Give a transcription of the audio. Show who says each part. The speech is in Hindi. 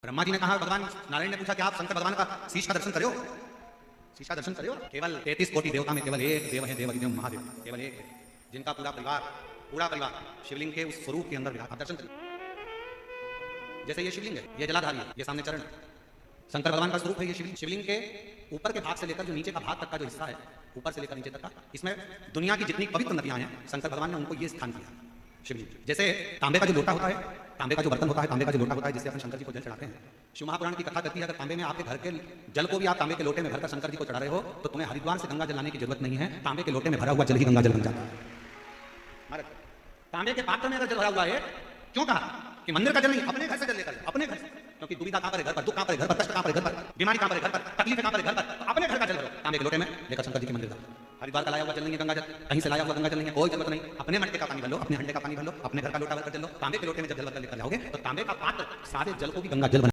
Speaker 1: ब्रह्मा जी ने कहा, भगवान नारायण ने पूछा कि आप शंकर भगवान का शीश का दर्शन करो, शीश का दर्शन करो। केवल 33 कोटि देवता में केवल एक देव है, देवदेव महादेव, केवल एक है, जिनका पूरा परिवार शिवलिंग के उस स्वरूप के अंदर विराज। आप दर्शन करिए। जैसे ये शिवलिंग है, ये जलाधारी है, ये सामने चरण है, शंकर भगवान का स्वरूप है ये शिवलिंग। शिवलिंग के ऊपर के भाग से लेकर जो नीचे का भाग तक का जो हिस्सा है, ऊपर से लेकर नीचे तक का, इसमें दुनिया की जितनी पवित्र नदियां हैं, शंकर भगवान ने उनको ये स्थान दिया शिवलिंग। जैसे तांबे का जो लोटा होता है, तांबे का जो बर्तन होता है, तांबे का जो लोटा होता है, जिससे अपन शंकर जी को जल चढ़ाते हैं। शिव महापुराण की कथा करती है, अगर तांबे में आपके घर के जल को भी आप तांबे के लोटे में भरकर शंकर जी को चढ़ा रहे हो, तो तुम्हें हरिद्वार से गंगा जल लाने की जरूरत नहीं है, तांबे के लोटे में भरा हुआ जल ही गंगा जल बन जाता है। तांबे के पात्र में अगर जल भरा हुआ है, क्यों कहा कि मंदिर का जल नहीं, अपने घर से जल लेकर, अपने घर से, क्योंकि दुविधा कहां पर है, घर पर, दुख कहां पर है, घर पर, कष्ट कहां पर है, घर पर, बीमारी कहां पर है, घर पर, तकलीफ कहां पर है, घर पर, अपने घर का जल भरो तांबे के लोटे में लेकर शंकर जी के मंदिर जाओ। हरिद्वार का लाया हुआ जल नहीं है गंगा जल, कहीं से लाया हुआ गंगा जल नहीं है, कोई जरूरत नहीं, अपने मटके का पानी भर लो, अपने हंडे का पानी भर लो, अपने घर का लोटा भरकर जल लो। तांबे के लोटे में जब जल भरकर लेकर जाओगे तो तांबे का पात्र सारे जल को भी गंगा जल